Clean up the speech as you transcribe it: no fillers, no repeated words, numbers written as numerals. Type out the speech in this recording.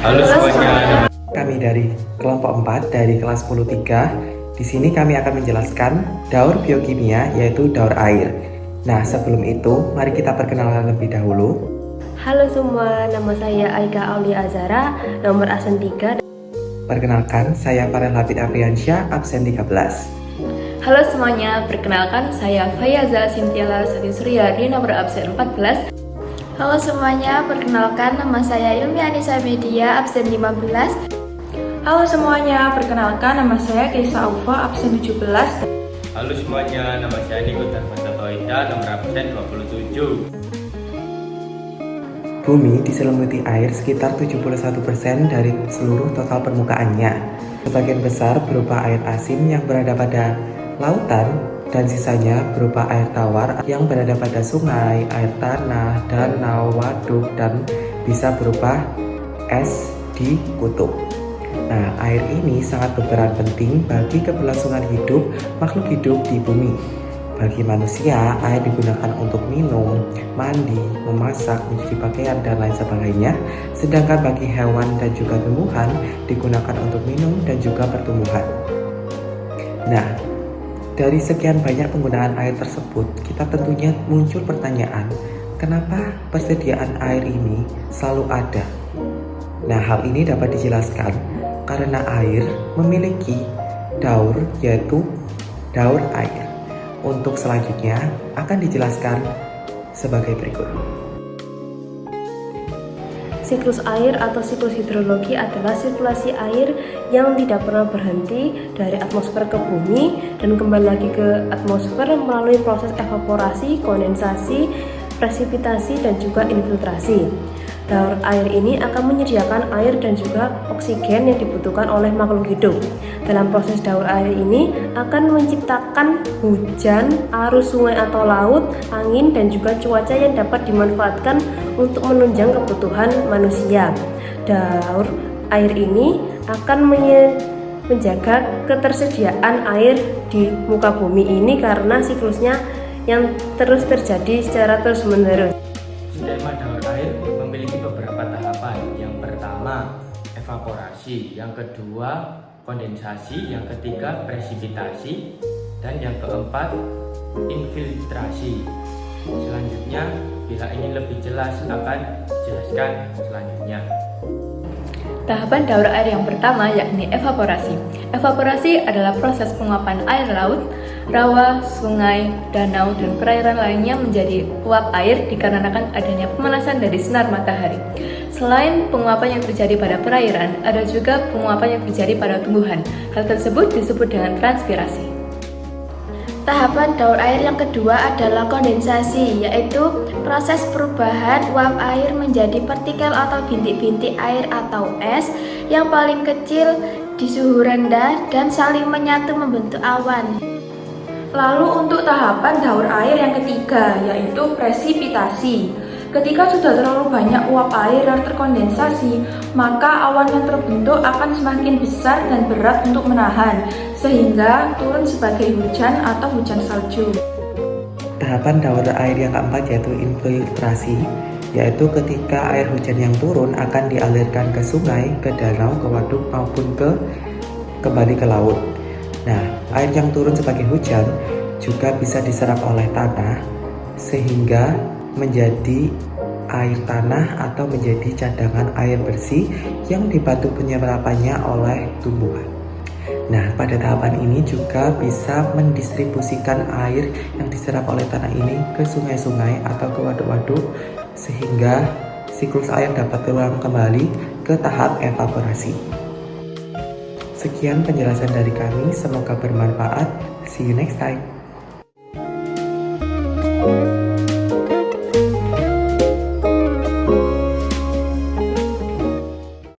Halo semuanya. Kami dari kelompok 4 dari kelas 10-3. Di sini kami akan menjelaskan daur biokimia, yaitu daur air. Nah, sebelum itu, mari kita perkenalkan lebih dahulu. Halo semua, nama saya Aika Aulia Azara, nomor absen 3. Perkenalkan, saya Farel Hafid Afriansyah, absen 13. Halo semuanya, perkenalkan saya Fayaza Sintiala Sati Suryadi, nomor absen 14. Halo semuanya, perkenalkan nama saya Ilmi Anissa Media, absen 15. Halo semuanya, perkenalkan nama saya Keisa Aufa, absen 17. Halo semuanya, nama saya Niko Darmata Toida, nomor absen 27. Bumi diselimuti air sekitar 71% dari seluruh total permukaannya. Sebagian besar berupa air asin yang berada pada lautan, dan sisanya berupa air tawar yang berada pada sungai, air tanah, danau, waduk, dan bisa berupa es di kutub. Nah, air ini sangat berperan penting bagi keberlangsungan hidup makhluk hidup di bumi. Bagi manusia, air digunakan untuk minum, mandi, memasak, mencuci pakaian, dan lain sebagainya. Sedangkan bagi hewan dan juga tumbuhan digunakan untuk minum dan juga pertumbuhan. Nah, dari sekian banyak penggunaan air tersebut, kita tentunya muncul pertanyaan, kenapa persediaan air ini selalu ada? Nah, hal ini dapat dijelaskan karena air memiliki daur, yaitu daur air. Untuk selanjutnya akan dijelaskan sebagai berikut. Siklus air atau siklus hidrologi adalah sirkulasi air yang tidak pernah berhenti dari atmosfer ke bumi dan kembali lagi ke atmosfer melalui proses evaporasi, kondensasi, presipitasi, dan juga infiltrasi. Daur air ini akan menyediakan air dan juga oksigen yang dibutuhkan oleh makhluk hidup. Dalam proses daur air ini akan menciptakan hujan, arus sungai atau laut, angin, dan juga cuaca yang dapat dimanfaatkan untuk menunjang kebutuhan manusia. Daur air ini akan menjaga ketersediaan air di muka bumi ini karena siklusnya yang terus terjadi secara terus-menerus. Skema daur air memiliki beberapa tahapan. Yang pertama, evaporasi. Yang kedua, kondensasi. Yang ketiga, presipitasi. Dan yang keempat, infiltrasi. Selanjutnya, bila ingin lebih jelas akan dijelaskan selanjutnya. Tahapan daur air yang pertama yakni evaporasi. Evaporasi adalah proses penguapan air laut, rawa, sungai, danau, dan perairan lainnya menjadi uap air dikarenakan adanya pemanasan dari sinar matahari. Selain penguapan yang terjadi pada perairan, ada juga penguapan yang terjadi pada tumbuhan. Hal tersebut disebut dengan transpirasi. Tahapan daur air yang kedua adalah kondensasi, yaitu proses perubahan uap air menjadi partikel atau bintik-bintik air atau es yang paling kecil di suhu rendah dan saling menyatu membentuk awan. Lalu untuk tahapan daur air yang ketiga, yaitu presipitasi. Ketika sudah terlalu banyak uap air yang terkondensasi, maka awan yang terbentuk akan semakin besar dan berat untuk menahan, sehingga turun sebagai hujan atau hujan salju. Tahapan daur air yang keempat yaitu infiltrasi, yaitu ketika air hujan yang turun akan dialirkan ke sungai, ke danau, ke waduk, maupun kembali ke laut. Nah, air yang turun sebagai hujan juga bisa diserap oleh tanah sehingga menjadi air tanah atau menjadi cadangan air bersih yang dibantu penyerapannya oleh tumbuhan. Nah, pada tahapan ini juga bisa mendistribusikan air yang diserap oleh tanah ini ke sungai-sungai atau ke waduk-waduk sehingga siklus air dapat terulang kembali ke tahap evaporasi. Sekian penjelasan dari kami, semoga bermanfaat. See you next time.